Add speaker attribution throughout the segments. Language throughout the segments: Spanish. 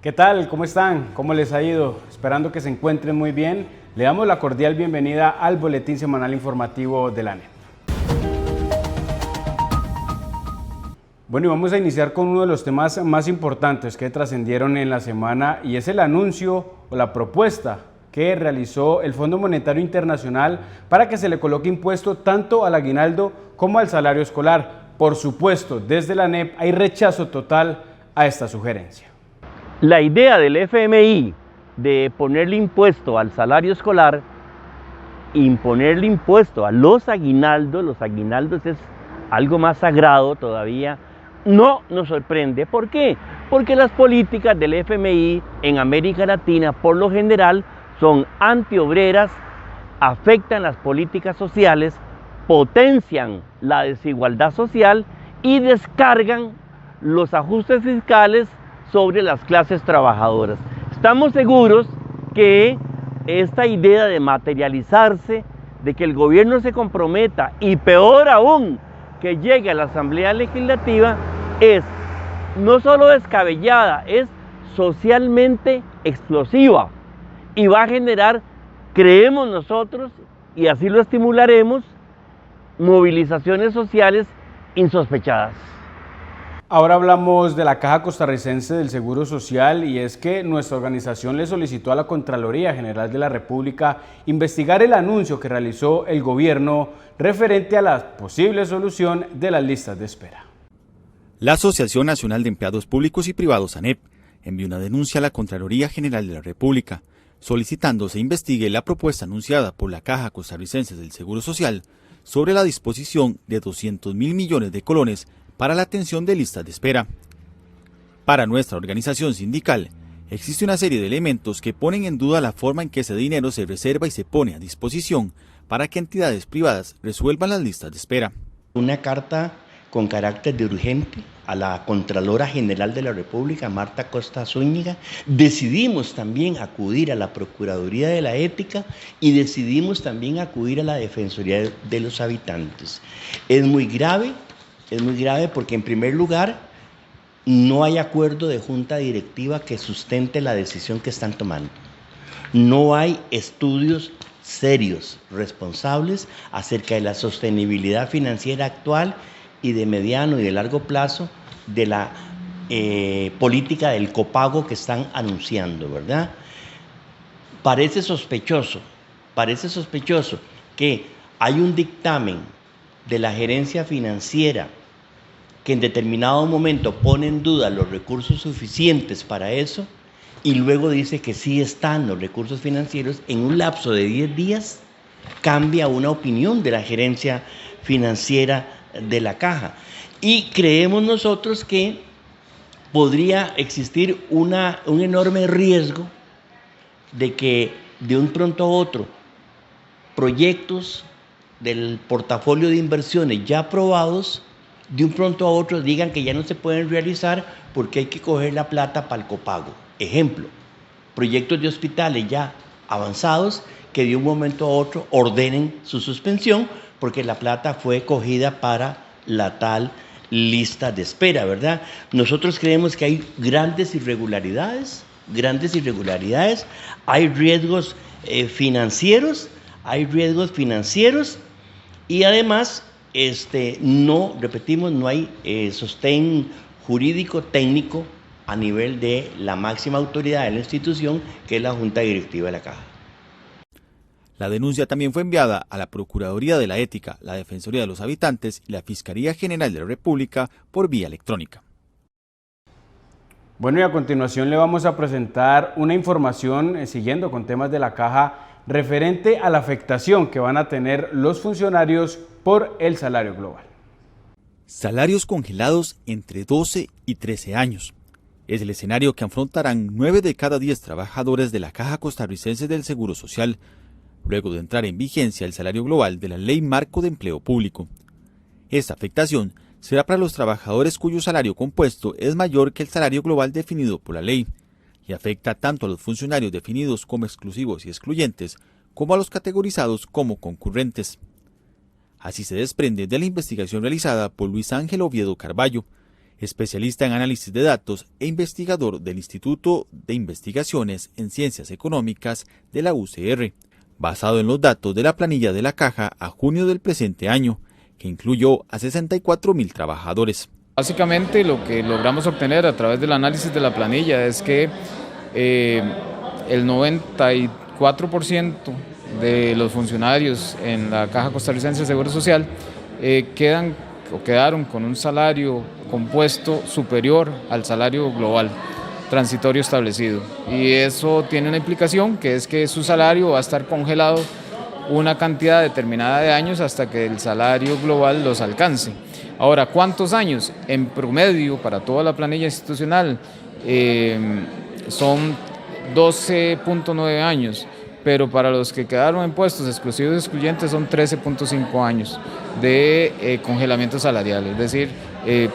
Speaker 1: ¿Qué tal? ¿Cómo están? ¿Cómo les ha ido? Esperando que se encuentren muy bien. Le damos la cordial bienvenida al boletín semanal informativo de la ANEP. Bueno, y vamos a iniciar con uno de los temas más importantes que trascendieron en la semana, y es el anuncio o la propuesta que realizó el Fondo Monetario Internacional para que se le coloque impuesto tanto al aguinaldo como al salario escolar. Por supuesto, desde la ANEP hay rechazo total a esta sugerencia.
Speaker 2: La idea del FMI de ponerle impuesto al salario escolar, imponerle impuesto a los aguinaldos es algo más sagrado todavía, no nos sorprende. ¿Por qué? Porque las políticas del FMI en América Latina por lo general son antiobreras, afectan las políticas sociales, potencian la desigualdad social y descargan los ajustes fiscales sobre las clases trabajadoras. Estamos seguros que esta idea de materializarse, de que el gobierno se comprometa y peor aún que llegue a la Asamblea Legislativa, es no solo descabellada, es socialmente explosiva y va a generar, creemos nosotros, y así lo estimularemos, movilizaciones sociales insospechadas.
Speaker 1: Ahora hablamos de la Caja Costarricense del Seguro Social, y es que nuestra organización le solicitó a la Contraloría General de la República investigar el anuncio que realizó el gobierno referente a la posible solución de las listas de espera.
Speaker 3: La Asociación Nacional de Empleados Públicos y Privados, ANEP, envió una denuncia a la Contraloría General de la República, solicitando se investigue la propuesta anunciada por la Caja Costarricense del Seguro Social sobre la disposición de 200.000 millones de colones para la atención de listas de espera. Para nuestra organización sindical, existe una serie de elementos que ponen en duda la forma en que ese dinero se reserva y se pone a disposición para que entidades privadas resuelvan las listas de espera.
Speaker 4: Una carta con carácter de urgente a la Contralora General de la República, Marta Costa Zúñiga. Decidimos también acudir a la Procuraduría de la Ética y decidimos también acudir a la Defensoría de los Habitantes. Es muy grave porque, en primer lugar, no hay acuerdo de junta directiva que sustente la decisión que están tomando. No hay estudios serios, responsables, acerca de la sostenibilidad financiera actual y de mediano y de largo plazo de la política del copago que están anunciando, ¿verdad? Parece sospechoso que hay un dictamen de la gerencia financiera que en determinado momento pone en duda los recursos suficientes para eso y luego dice que sí están los recursos financieros. En un lapso de 10 días cambia una opinión de la gerencia financiera de la Caja, y creemos nosotros que podría existir un enorme riesgo de que de un pronto a otro proyectos del portafolio de inversiones ya aprobados, de un pronto a otro digan que ya no se pueden realizar porque hay que coger la plata para el copago. Ejemplo, proyectos de hospitales ya avanzados que de un momento a otro ordenen su suspensión porque la plata fue cogida para la tal lista de espera, ¿verdad? Nosotros creemos que hay grandes irregularidades, hay riesgos financieros, y además no hay sostén jurídico técnico a nivel de la máxima autoridad de la institución, que es la Junta Directiva de la Caja.
Speaker 3: La denuncia también fue enviada a la Procuraduría de la Ética, la Defensoría de los Habitantes y la Fiscalía General de la República por vía electrónica.
Speaker 1: Bueno, y a continuación le vamos a presentar una información, siguiendo con temas de la Caja, referente a la afectación que van a tener los funcionarios por el salario global.
Speaker 3: Salarios congelados entre 12 y 13 años. Es el escenario que afrontarán 9 de cada 10 trabajadores de la Caja Costarricense del Seguro Social, luego de entrar en vigencia el salario global de la Ley Marco de Empleo Público. Esta afectación será para los trabajadores cuyo salario compuesto es mayor que el salario global definido por la ley, y afecta tanto a los funcionarios definidos como exclusivos y excluyentes, como a los categorizados como concurrentes. Así se desprende de la investigación realizada por Luis Ángel Oviedo Carballo, especialista en análisis de datos e investigador del Instituto de Investigaciones en Ciencias Económicas de la UCR, basado en los datos de la planilla de la Caja a junio del presente año, que incluyó a 64.000 trabajadores.
Speaker 5: Básicamente lo que logramos obtener a través del análisis de la planilla es que el 94% de los funcionarios en la Caja Costarricense de Seguro Social quedaron con un salario compuesto superior al salario global transitorio establecido. Y eso tiene una implicación, que es que su salario va a estar congelado una cantidad determinada de años hasta que el salario global los alcance. Ahora, ¿cuántos años? En promedio, para toda la planilla institucional, son 12.9 años, pero para los que quedaron en puestos exclusivos y excluyentes son 13.5 años de congelamiento salarial. Es decir,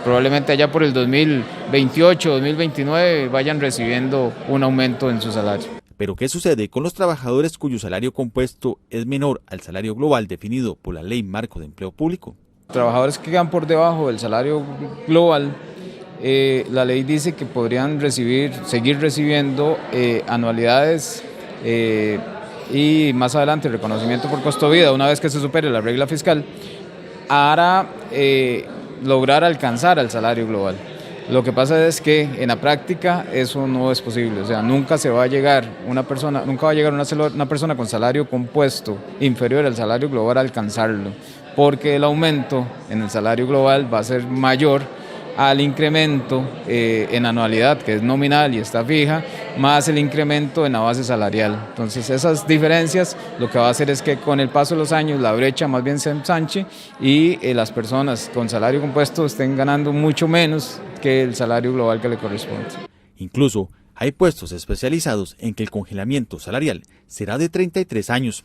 Speaker 5: probablemente allá por el 2028, 2029 vayan recibiendo un aumento en su salario.
Speaker 3: Pero ¿qué sucede con los trabajadores cuyo salario compuesto es menor al salario global definido por la Ley Marco de Empleo Público?
Speaker 5: Trabajadores que quedan por debajo del salario global, la ley dice que podrían seguir recibiendo anualidades y más adelante reconocimiento por costo de vida una vez que se supere la regla fiscal para lograr alcanzar al salario global. Lo que pasa es que en la práctica eso no es posible, o sea, nunca va a llegar una persona con salario compuesto inferior al salario global a alcanzarlo, porque el aumento en el salario global va a ser mayor al incremento en anualidad, que es nominal y está fija, más el incremento en la base salarial. Entonces esas diferencias lo que va a hacer es que con el paso de los años la brecha más bien se ensanche y las personas con salario compuesto estén ganando mucho menos que el salario global que le corresponde.
Speaker 3: Incluso hay puestos especializados en que el congelamiento salarial será de 33 años,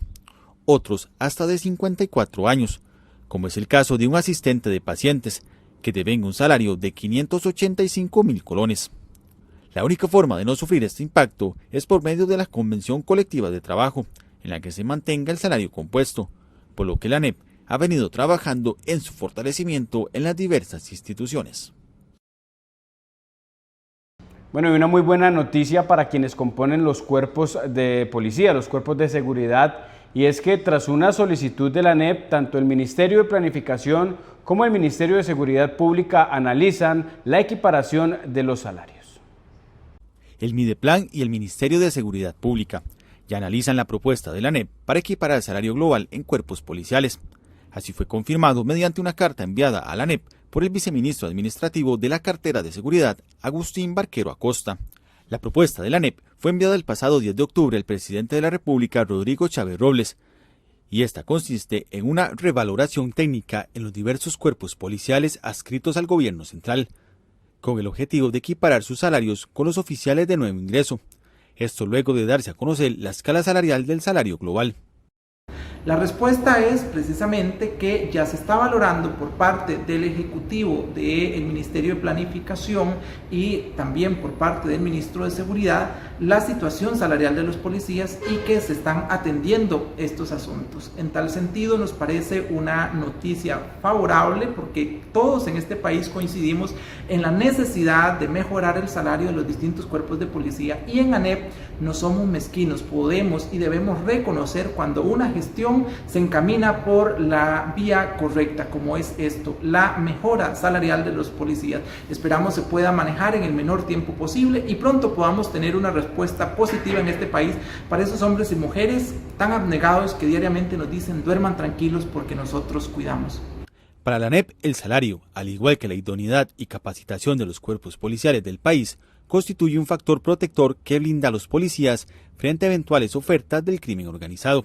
Speaker 3: otros hasta de 54 años, como es el caso de un asistente de pacientes, que devenga un salario de 585.000 colones. La única forma de no sufrir este impacto es por medio de la Convención Colectiva de Trabajo, en la que se mantenga el salario compuesto, por lo que la ANEP ha venido trabajando en su fortalecimiento en las diversas instituciones.
Speaker 1: Bueno, y una muy buena noticia para quienes componen los cuerpos de policía, los cuerpos de seguridad, y es que tras una solicitud de la ANEP, tanto el Ministerio de Planificación como el Ministerio de Seguridad Pública analizan la equiparación de los salarios.
Speaker 3: El Mideplan y el Ministerio de Seguridad Pública ya analizan la propuesta de la ANEP para equiparar el salario global en cuerpos policiales. Así fue confirmado mediante una carta enviada a la ANEP por el viceministro administrativo de la cartera de Seguridad, Agustín Barquero Acosta. La propuesta de la ANEP fue enviada el pasado 10 de octubre al presidente de la República, Rodrigo Chávez Robles, y esta consiste en una revaloración técnica en los diversos cuerpos policiales adscritos al gobierno central, con el objetivo de equiparar sus salarios con los oficiales de nuevo ingreso. Esto luego de darse a conocer la escala salarial del salario global.
Speaker 6: La respuesta es precisamente que ya se está valorando por parte del Ejecutivo del Ministerio de Planificación y también por parte del Ministro de Seguridad la situación salarial de los policías y que se están atendiendo estos asuntos. En tal sentido nos parece una noticia favorable porque todos en este país coincidimos en la necesidad de mejorar el salario de los distintos cuerpos de policía y en ANEP no somos mezquinos, podemos y debemos reconocer cuando una gestión se encamina por la vía correcta, como es esto, la mejora salarial de los policías. Esperamos se pueda manejar en el menor tiempo posible y pronto podamos tener una respuesta positiva en este país para esos hombres y mujeres tan abnegados que diariamente nos dicen duerman tranquilos porque nosotros cuidamos.
Speaker 3: Para la ANEP, el salario, al igual que la idoneidad y capacitación de los cuerpos policiales del país, constituye un factor protector que blinda a los policías frente a eventuales ofertas del crimen organizado.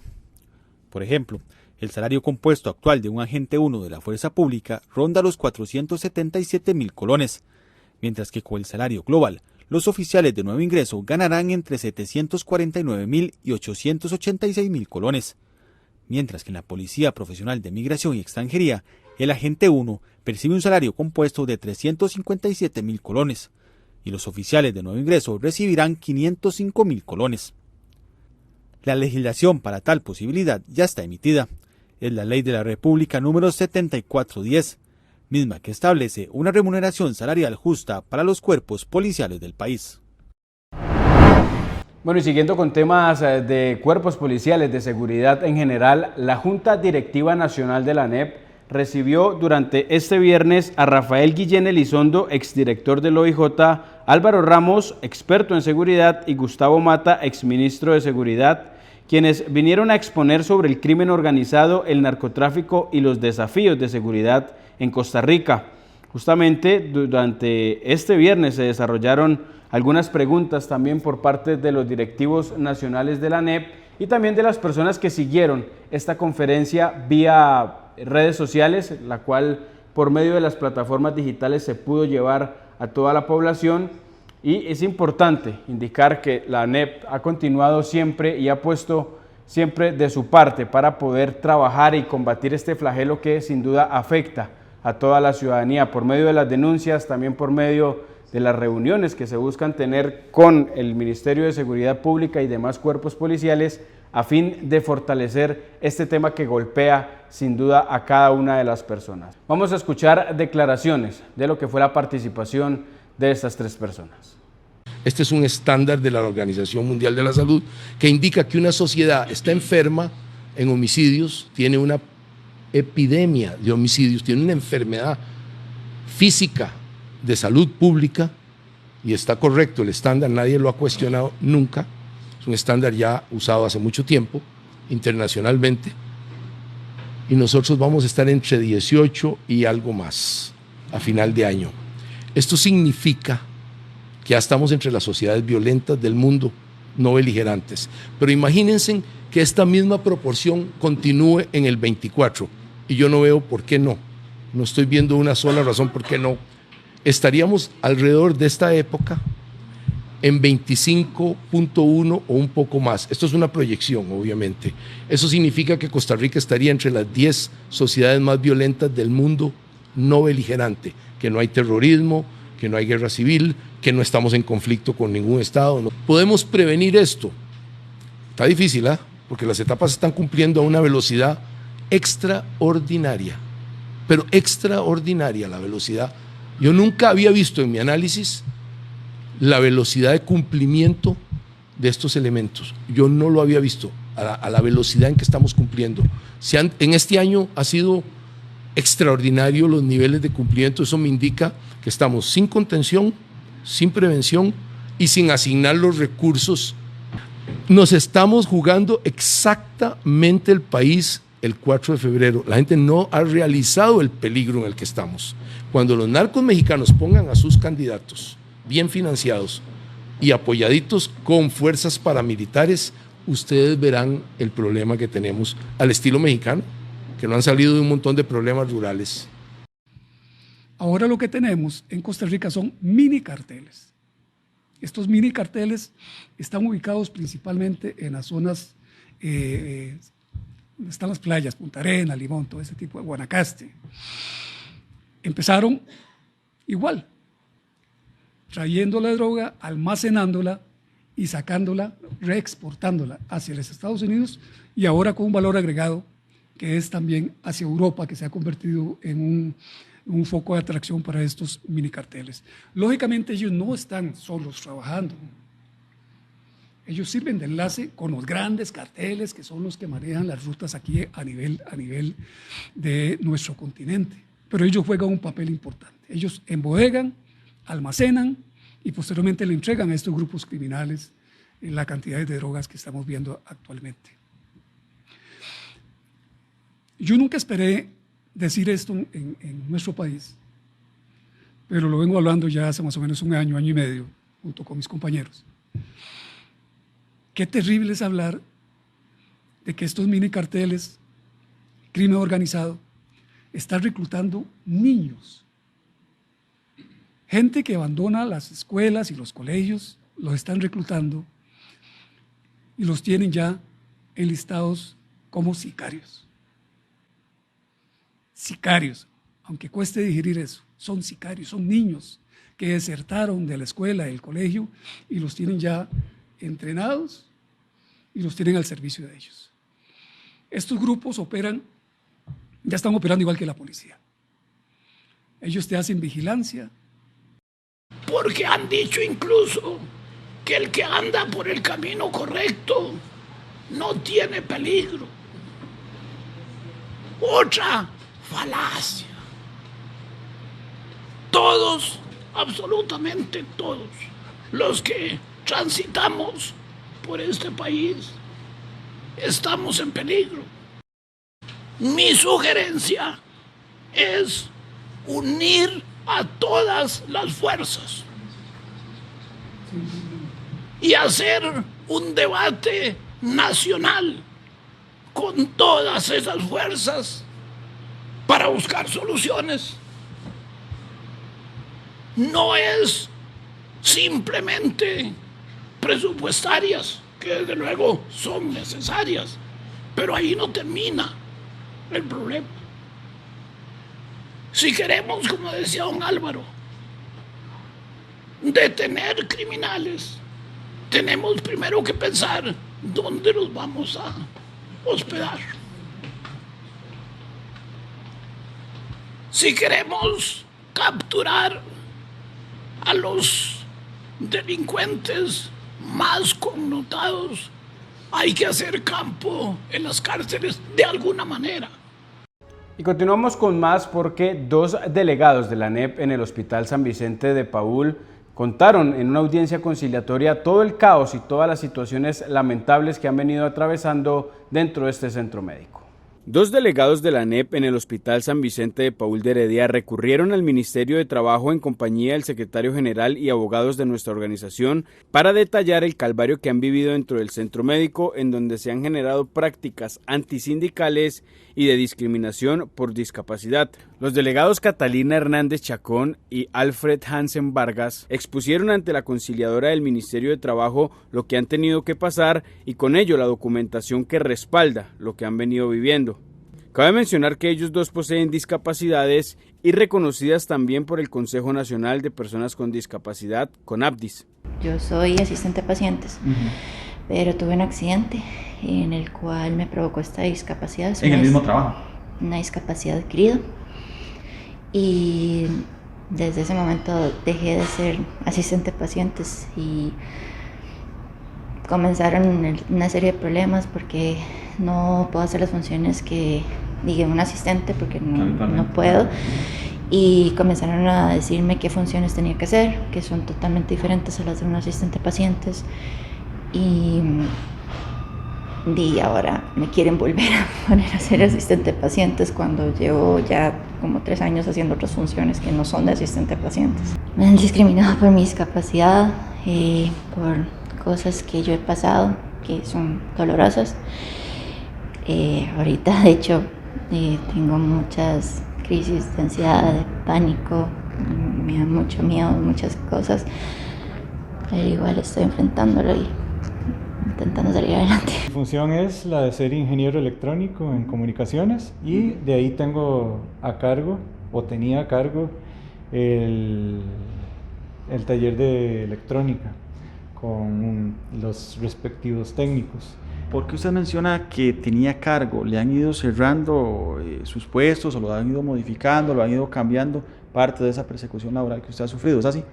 Speaker 3: Por ejemplo, el salario compuesto actual de un agente 1 de la Fuerza Pública ronda los 477.000 colones, mientras que con el salario global, los oficiales de nuevo ingreso ganarán entre 749.000 y 886.000 colones, mientras que en la Policía Profesional de Migración y Extranjería, el agente 1 percibe un salario compuesto de 357.000 colones, y los oficiales de nuevo ingreso recibirán 505.000 colones. La legislación para tal posibilidad ya está emitida. Es la Ley de la República número 7410, misma que establece una remuneración salarial justa para los cuerpos policiales del país.
Speaker 1: Bueno, y siguiendo con temas de cuerpos policiales, de seguridad en general, la Junta Directiva Nacional de la ANEP recibió durante este viernes a Rafael Guillén Elizondo, exdirector del OIJ, Álvaro Ramos, experto en seguridad, y Gustavo Mata, exministro de Seguridad, quienes vinieron a exponer sobre el crimen organizado, el narcotráfico y los desafíos de seguridad en Costa Rica. Justamente durante este viernes se desarrollaron algunas preguntas también por parte de los directivos nacionales de la ANEP y también de las personas que siguieron esta conferencia vía redes sociales, la cual por medio de las plataformas digitales se pudo llevar a toda la población. Y es importante indicar que la ANEP ha continuado siempre y ha puesto siempre de su parte para poder trabajar y combatir este flagelo que sin duda afecta a toda la ciudadanía por medio de las denuncias, también por medio de las reuniones que se buscan tener con el Ministerio de Seguridad Pública y demás cuerpos policiales a fin de fortalecer este tema que golpea sin duda a cada una de las personas. Vamos a escuchar declaraciones de lo que fue la participación de estas tres personas.
Speaker 7: Este es un estándar de la Organización Mundial de la Salud que indica que una sociedad está enferma en homicidios, tiene una epidemia de homicidios, tiene una enfermedad física de salud pública, y está correcto el estándar, nadie lo ha cuestionado nunca, es un estándar ya usado hace mucho tiempo internacionalmente, y nosotros vamos a estar entre 18 y algo más a final de año. Esto significa que ya estamos entre las sociedades violentas del mundo, no beligerantes, pero imagínense que esta misma proporción continúe en el 24, y yo no veo por qué no estoy viendo una sola razón por qué no. Estaríamos alrededor de esta época en 25.1 o un poco más. Esto es una proyección, obviamente. Eso significa que Costa Rica estaría entre las 10 sociedades más violentas del mundo no beligerante, que no hay terrorismo, que no hay guerra civil, que no estamos en conflicto con ningún Estado. ¿No? ¿Podemos prevenir esto? Está difícil, porque las etapas se están cumpliendo a una velocidad extraordinaria, pero extraordinaria la velocidad. Yo nunca había visto en mi análisis la velocidad de cumplimiento de estos elementos. Yo no lo había visto a la velocidad en que estamos cumpliendo. En este año ha sido extraordinario los niveles de cumplimiento. Eso me indica que estamos sin contención, sin prevención y sin asignar los recursos. Nos estamos jugando exactamente el país el 4 de febrero. La gente no ha realizado el peligro en el que estamos. Cuando los narcos mexicanos pongan a sus candidatos bien financiados y apoyaditos con fuerzas paramilitares, ustedes verán el problema que tenemos al estilo mexicano, que no han salido de un montón de problemas rurales.
Speaker 8: Ahora lo que tenemos en Costa Rica son mini carteles. Estos mini carteles están ubicados principalmente en las zonas donde están las playas, Punta Arenas, Limón, todo ese tipo de Guanacaste. Empezaron igual, trayendo la droga, almacenándola y sacándola, reexportándola hacia los Estados Unidos y ahora con un valor agregado que es también hacia Europa, que se ha convertido en un foco de atracción para estos mini carteles. Lógicamente ellos no están solos trabajando. Ellos sirven de enlace con los grandes carteles que son los que manejan las rutas aquí a nivel de nuestro continente. Pero ellos juegan un papel importante. Ellos embodegan, almacenan y posteriormente le entregan a estos grupos criminales la cantidad de drogas que estamos viendo actualmente. Yo nunca esperé decir esto en nuestro país, pero lo vengo hablando ya hace más o menos un año, año y medio, junto con mis compañeros. Qué terrible es hablar de que estos mini carteles, crimen organizado, están reclutando niños. Gente que abandona las escuelas y los colegios, los están reclutando y los tienen ya enlistados como sicarios. Sicarios, aunque cueste digerir eso, son sicarios, son niños que desertaron de la escuela, del colegio y los tienen ya entrenados y los tienen al servicio de ellos. Estos grupos ya están operando igual que la policía. ellos te hacen vigilancia.
Speaker 9: Porque han dicho incluso que el que anda por el camino correcto no tiene peligro. Otra falacia. Todos, absolutamente todos, los que transitamos por este país, estamos en peligro. Mi sugerencia es unir a todas las fuerzas y hacer un debate nacional con todas esas fuerzas para buscar soluciones. No es simplemente presupuestarias, que desde luego son necesarias, pero ahí no termina el problema. Si queremos, como decía don Álvaro, detener criminales, tenemos primero que pensar dónde los vamos a hospedar. Si queremos capturar a los delincuentes más connotados, hay que hacer campo en las cárceles de alguna manera.
Speaker 1: Y continuamos con más porque 2 delegados de la ANEP en el Hospital San Vicente de Paúl contaron en una audiencia conciliatoria todo el caos y todas las situaciones lamentables que han venido atravesando dentro de este centro médico. 2 delegados de la ANEP en el Hospital San Vicente de Paúl de Heredia recurrieron al Ministerio de Trabajo en compañía del secretario general y abogados de nuestra organización para detallar el calvario que han vivido dentro del centro médico, en donde se han generado prácticas antisindicales y de discriminación por discapacidad. Los delegados Catalina Hernández Chacón y Alfred Hansen Vargas expusieron ante la conciliadora del Ministerio de Trabajo lo que han tenido que pasar y con ello la documentación que respalda lo que han venido viviendo. Cabe mencionar que ellos 2 poseen discapacidades y reconocidas también por el Consejo Nacional de Personas con Discapacidad, CONAPDIS.
Speaker 10: Yo soy asistente a pacientes, pero tuve un accidente en el cual me provocó esta discapacidad.
Speaker 11: ¿En el mismo trabajo?
Speaker 10: Una discapacidad adquirida. Y desde ese momento dejé de ser asistente a pacientes y comenzaron una serie de problemas porque no puedo hacer las funciones que diga un asistente porque no puedo. Y comenzaron a decirme qué funciones tenía que hacer, que son totalmente diferentes a las de un asistente a pacientes. Y ahora me quieren volver a poner a ser asistente de pacientes cuando llevo ya como 3 años haciendo otras funciones que no son de asistente de pacientes. Me han discriminado por mi discapacidad, por cosas que yo he pasado que son dolorosas. Ahorita, de hecho, tengo muchas crisis de ansiedad, de pánico, me da mucho miedo, muchas cosas, pero igual estoy enfrentándolo y intentando salir adelante.
Speaker 12: Mi función es la de ser ingeniero electrónico en comunicaciones y de ahí tengo a cargo, o tenía a cargo, el taller de electrónica con los respectivos técnicos.
Speaker 11: ¿Por qué usted menciona que tenía cargo? ¿Le han ido cerrando sus puestos o lo han ido modificando, lo han ido cambiando parte de esa persecución laboral que usted ha sufrido? ¿Es así?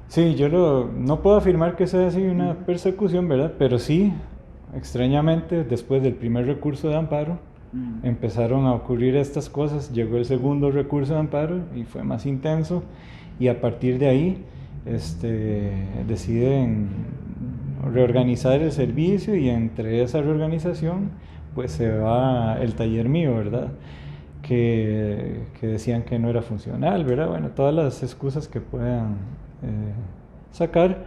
Speaker 12: Sí, yo no puedo afirmar que sea así una persecución, ¿verdad? Pero sí, extrañamente, después del primer recurso de amparo, empezaron a ocurrir estas cosas. Llegó el segundo recurso de amparo y fue más intenso. Y a partir de ahí deciden reorganizar el servicio y entre esa reorganización pues se va el taller mío, ¿verdad? Que decían que no era funcional, ¿verdad? Bueno, todas las excusas que puedan sacar.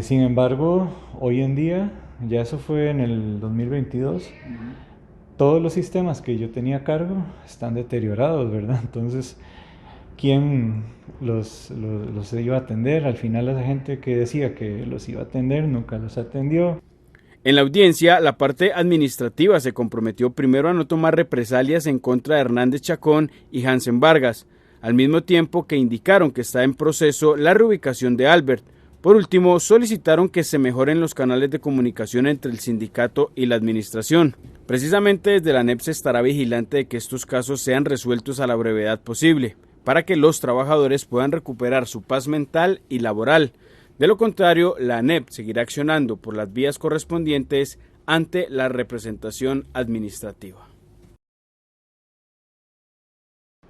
Speaker 12: Sin embargo, hoy en día, ya eso fue en el 2022, todos los sistemas que yo tenía a cargo están deteriorados, ¿verdad? Entonces, ¿quién los iba a atender? Al final la gente que decía que los iba a atender nunca los atendió.
Speaker 1: En la audiencia, la parte administrativa se comprometió primero a no tomar represalias en contra de Hernández Chacón y Hansen Vargas, al mismo tiempo que indicaron que está en proceso la reubicación de Albert. Por último, solicitaron que se mejoren los canales de comunicación entre el sindicato y la administración. Precisamente desde la ANEP se estará vigilante de que estos casos sean resueltos a la brevedad posible. para que los trabajadores puedan recuperar su paz mental y laboral. De lo contrario, la ANEP seguirá accionando por las vías correspondientes ante la representación administrativa.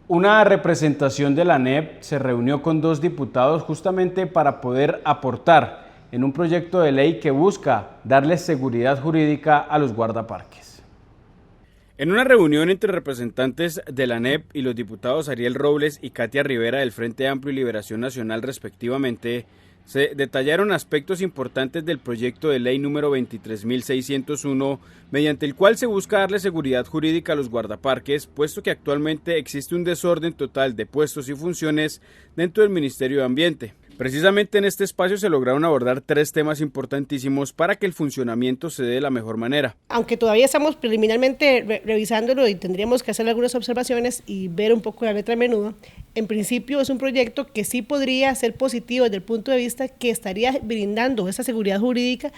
Speaker 1: Una representación de la ANEP se reunió con 2 diputados justamente para poder aportar en un proyecto de ley que busca darles seguridad jurídica a los guardaparques. En una reunión entre representantes de la ANEP y los diputados Ariel Robles y Katia Rivera del Frente Amplio y Liberación Nacional respectivamente, se detallaron aspectos importantes del proyecto de ley número 23.601, mediante el cual se busca darle seguridad jurídica a los guardaparques, puesto que actualmente existe un desorden total de puestos y funciones dentro del Ministerio de Ambiente. Precisamente en este espacio se lograron abordar 3 temas importantísimos para que el funcionamiento se dé de la mejor manera.
Speaker 13: Aunque todavía estamos preliminarmente revisándolo y tendríamos que hacer algunas observaciones y ver un poco la letra menuda, en principio es un proyecto que sí podría ser positivo desde el punto de vista que estaría brindando esa seguridad jurídica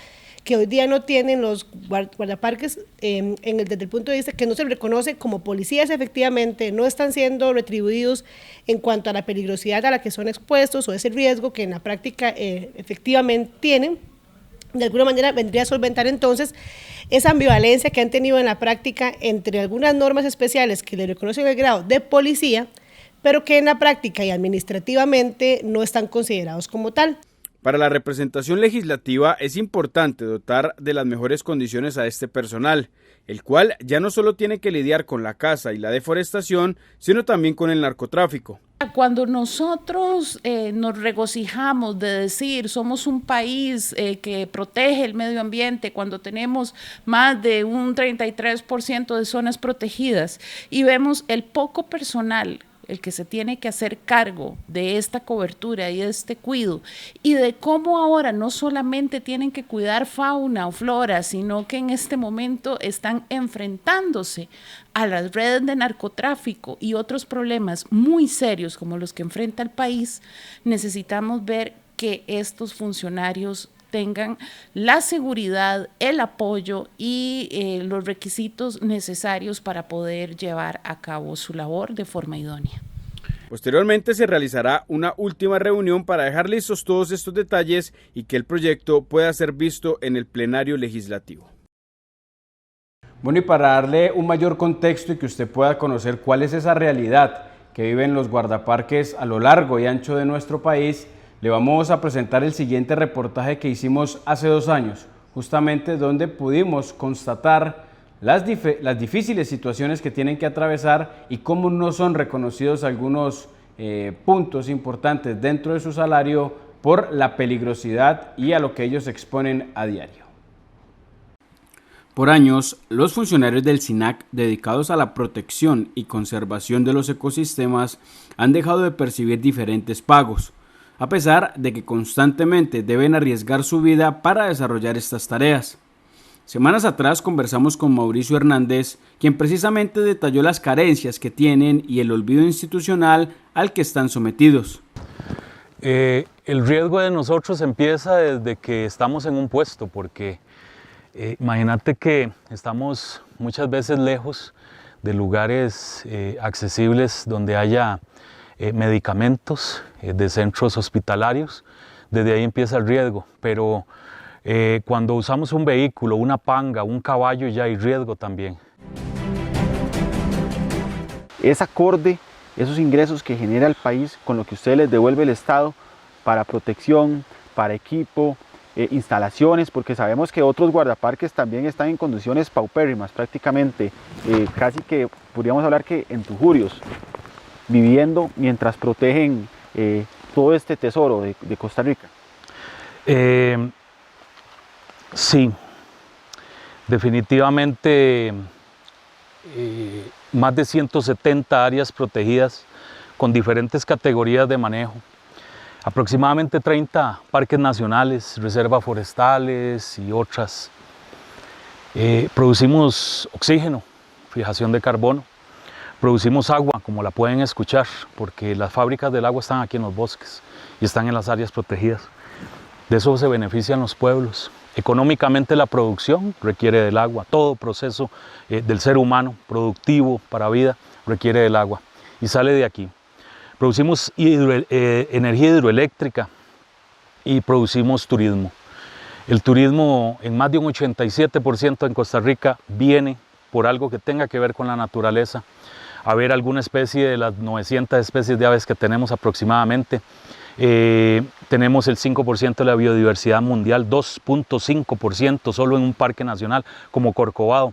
Speaker 13: que hoy día no tienen los guardaparques desde el punto de vista que no se reconoce como policías efectivamente, no están siendo retribuidos en cuanto a la peligrosidad a la que son expuestos o ese riesgo que en la práctica efectivamente tienen. De alguna manera vendría a solventar entonces esa ambivalencia que han tenido en la práctica entre algunas normas especiales que le reconocen el grado de policía, pero que en la práctica y administrativamente no están considerados como tal.
Speaker 1: Para la representación legislativa es importante dotar de las mejores condiciones a este personal, el cual ya no solo tiene que lidiar con la caza y la deforestación, sino también con el narcotráfico.
Speaker 14: Cuando nosotros nos regocijamos de decir somos un país que protege el medio ambiente, cuando tenemos más de un 33% de zonas protegidas y vemos el poco personal el que se tiene que hacer cargo de esta cobertura y de este cuidado, y de cómo ahora no solamente tienen que cuidar fauna o flora, sino que en este momento están enfrentándose a las redes de narcotráfico y otros problemas muy serios como los que enfrenta el país, necesitamos ver que estos funcionarios tengan la seguridad, el apoyo y los requisitos necesarios para poder llevar a cabo su labor de forma idónea.
Speaker 1: Posteriormente se realizará una última reunión para dejar listos todos estos detalles y que el proyecto pueda ser visto en el plenario legislativo. Bueno, y para darle un mayor contexto y que usted pueda conocer cuál es esa realidad que viven los guardaparques a lo largo y ancho de nuestro país, le vamos a presentar el siguiente reportaje que hicimos hace 2 años, justamente donde pudimos constatar las difíciles situaciones que tienen que atravesar y cómo no son reconocidos algunos puntos importantes dentro de su salario por la peligrosidad y a lo que ellos exponen a diario. Por años, los funcionarios del SINAC dedicados a la protección y conservación de los ecosistemas han dejado de percibir diferentes pagos, a pesar de que constantemente deben arriesgar su vida para desarrollar estas tareas. Semanas atrás conversamos con Mauricio Hernández, quien precisamente detalló las carencias que tienen y el olvido institucional al que están sometidos.
Speaker 15: El riesgo de nosotros empieza desde que estamos en un puesto, porque imagínate que estamos muchas veces lejos de lugares accesibles donde haya medicamentos, de centros hospitalarios. Desde ahí empieza el riesgo, pero cuando usamos un vehículo, una panga, un caballo, ya hay riesgo también.
Speaker 16: Es acorde esos ingresos que genera el país con lo que usted les devuelve el Estado para protección, para equipo, instalaciones, porque sabemos que otros guardaparques también están en condiciones paupérrimas, prácticamente, casi que podríamos hablar que en tujurios, viviendo mientras protegen todo este tesoro de Costa Rica.
Speaker 15: Sí, definitivamente más de 170 áreas protegidas con diferentes categorías de manejo, aproximadamente 30 parques nacionales, reservas forestales y otras. Producimos oxígeno, fijación de carbono. Producimos agua, como la pueden escuchar, porque las fábricas del agua están aquí en los bosques y están en las áreas protegidas. De eso se benefician los pueblos. Económicamente la producción requiere del agua. Todo proceso del ser humano productivo para vida requiere del agua y sale de aquí. Producimos energía hidroeléctrica y producimos turismo. El turismo en más de un 87% en Costa Rica viene por algo que tenga que ver con la naturaleza, a ver alguna especie de las 900 especies de aves que tenemos aproximadamente. Tenemos el 5% de la biodiversidad mundial, 2.5% solo en un parque nacional como Corcovado.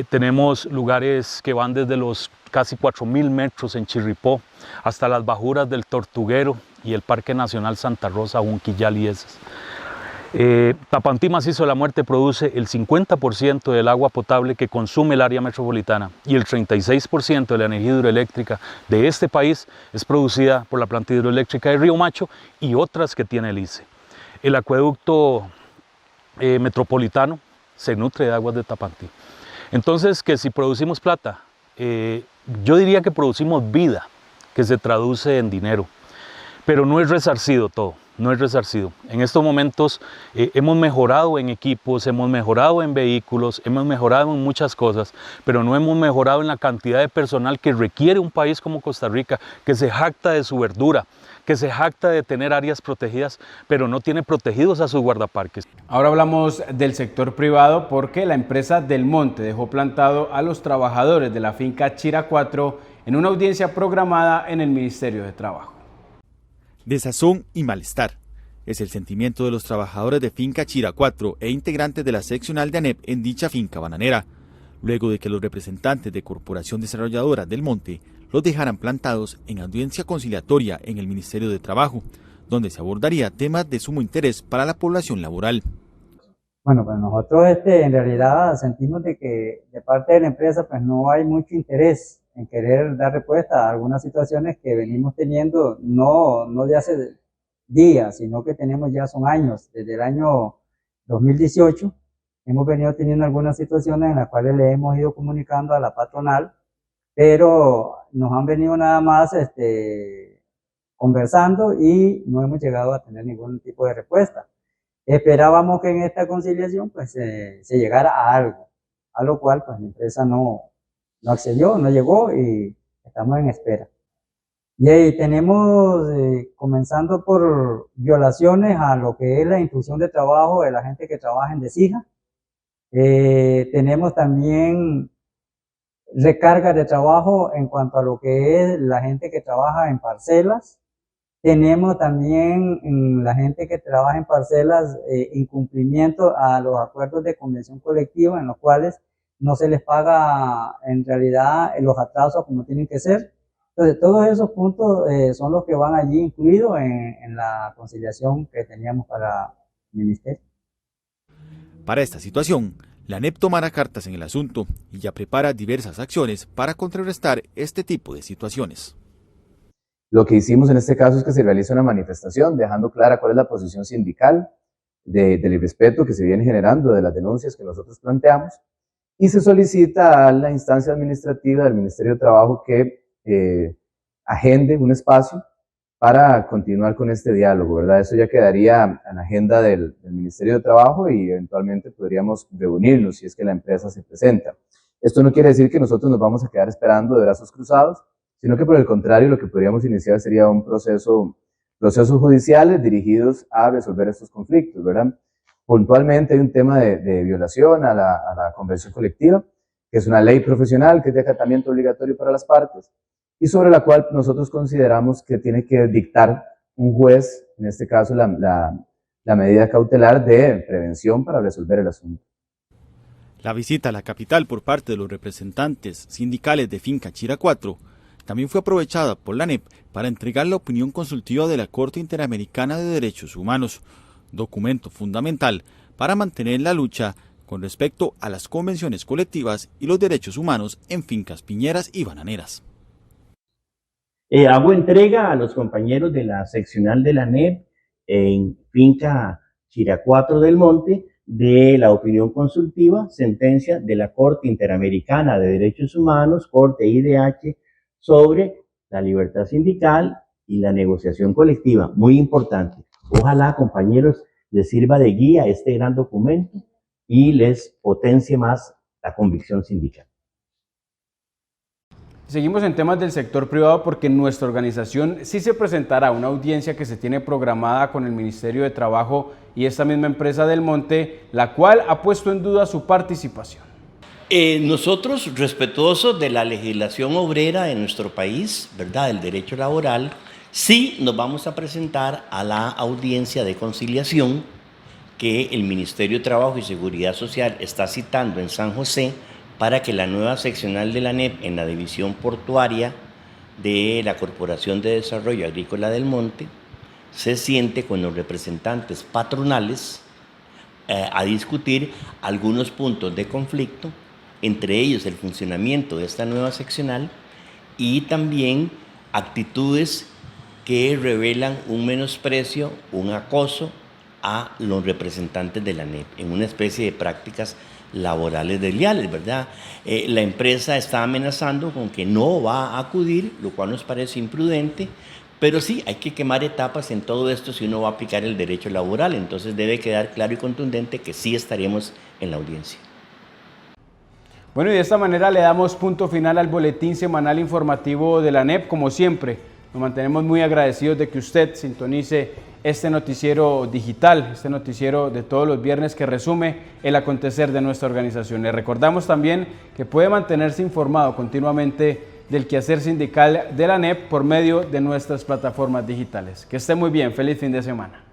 Speaker 15: Tenemos lugares que van desde los casi 4.000 metros en Chirripó hasta las bajuras del Tortuguero y el Parque Nacional Santa Rosa, Unquillal y esas. Tapantí Macizo de la Muerte produce el 50% del agua potable que consume el área metropolitana y el 36% de la energía hidroeléctrica de este país es producida por la planta hidroeléctrica de Río Macho y otras que tiene el ICE. El acueducto metropolitano se nutre de aguas de Tapantí. Entonces, que si producimos plata, yo diría que producimos vida, que se traduce en dinero, pero no es resarcido todo. No es resarcido. En estos momentos hemos mejorado en equipos, hemos mejorado en vehículos, hemos mejorado en muchas cosas, pero no hemos mejorado en la cantidad de personal que requiere un país como Costa Rica, que se jacta de su verdura, que se jacta de tener áreas protegidas, pero no tiene protegidos a sus guardaparques.
Speaker 1: Ahora hablamos del sector privado porque la empresa Del Monte dejó plantado a los trabajadores de la finca Chira 4 en una audiencia programada en el Ministerio de Trabajo.
Speaker 3: Desazón y malestar es el sentimiento de los trabajadores de finca Chira 4 e integrantes de la seccional de ANEP en dicha finca bananera, luego de que los representantes de Corporación Desarrolladora Del Monte los dejaran plantados en audiencia conciliatoria en el Ministerio de Trabajo, donde se abordaría temas de sumo interés para la población laboral.
Speaker 17: Bueno, pues nosotros en realidad sentimos de que de parte de la empresa pues no hay mucho interés en querer dar respuesta a algunas situaciones que venimos teniendo, no de hace días, sino que tenemos ya son años. Desde el año 2018 hemos venido teniendo algunas situaciones en las cuales le hemos ido comunicando a la patronal, pero nos han venido nada más conversando y no hemos llegado a tener ningún tipo de respuesta. Esperábamos que en esta conciliación pues se llegara a algo, a lo cual pues la empresa no accedió, no llegó y estamos en espera. Y ahí tenemos, comenzando por violaciones a lo que es la instrucción de trabajo de la gente que trabaja en Desija. Tenemos también recargas de trabajo en cuanto a lo que es la gente que trabaja en parcelas. Tenemos también la gente que trabaja en parcelas incumplimiento a los acuerdos de convención colectiva en los cuales no se les paga en realidad los atrasos como tienen que ser. Entonces, todos esos puntos son los que van allí incluidos en la conciliación que teníamos para el Ministerio.
Speaker 3: Para esta situación, la ANEP tomará cartas en el asunto y ya prepara diversas acciones para contrarrestar este tipo de situaciones.
Speaker 18: Lo que hicimos en este caso es que se realiza una manifestación dejando clara cuál es la posición sindical del irrespeto que se viene generando de las denuncias que nosotros planteamos. Y se solicita a la instancia administrativa del Ministerio de Trabajo que agende un espacio para continuar con este diálogo, ¿verdad? Eso ya quedaría en la agenda del Ministerio de Trabajo y eventualmente podríamos reunirnos si es que la empresa se presenta. Esto no quiere decir que nosotros nos vamos a quedar esperando de brazos cruzados, sino que por el contrario lo que podríamos iniciar sería un procesos judiciales dirigidos a resolver estos conflictos, ¿verdad? Puntualmente hay un tema de violación a la convención colectiva, que es una ley profesional que es de acatamiento obligatorio para las partes y sobre la cual nosotros consideramos que tiene que dictar un juez, en este caso la medida cautelar de prevención para resolver el asunto.
Speaker 3: La visita a la capital por parte de los representantes sindicales de finca Chira 4 también fue aprovechada por la ANEP para entregar la opinión consultiva de la Corte Interamericana de Derechos Humanos, documento fundamental para mantener la lucha con respecto a las convenciones colectivas y los derechos humanos en fincas piñeras y bananeras.
Speaker 4: Hago entrega a los compañeros de la seccional de la ANEP en finca Chira 4 del Monte de la opinión consultiva, sentencia de la Corte Interamericana de Derechos Humanos, Corte IDH, sobre la libertad sindical y la negociación colectiva. Muy importante. Ojalá, compañeros, les sirva de guía este gran documento y les potencie más la convicción sindical.
Speaker 1: Seguimos en temas del sector privado porque en nuestra organización sí se presentará una audiencia que se tiene programada con el Ministerio de Trabajo y esta misma empresa Del Monte, la cual ha puesto en duda su participación.
Speaker 4: Nosotros, respetuosos de la legislación obrera de nuestro país, ¿verdad?, del derecho laboral, sí nos vamos a presentar a la audiencia de conciliación que el Ministerio de Trabajo y Seguridad Social está citando en San José para que la nueva seccional de la ANEP en la división portuaria de la Corporación de Desarrollo Agrícola del Monte se siente con los representantes patronales a discutir algunos puntos de conflicto, entre ellos el funcionamiento de esta nueva seccional y también actitudes que revelan un menosprecio, un acoso a los representantes de la ANEP en una especie de prácticas laborales desleales, ¿verdad? La empresa está amenazando con que no va a acudir, lo cual nos parece imprudente, pero sí hay que quemar etapas en todo esto si uno va a aplicar el derecho laboral, entonces debe quedar claro y contundente que sí estaremos en la audiencia.
Speaker 1: Bueno, y de esta manera le damos punto final al boletín semanal informativo de la ANEP. Como siempre, nos mantenemos muy agradecidos de que usted sintonice este noticiero digital, este noticiero de todos los viernes que resume el acontecer de nuestra organización. Le recordamos también que puede mantenerse informado continuamente del quehacer sindical de la ANEP por medio de nuestras plataformas digitales. Que esté muy bien, feliz fin de semana.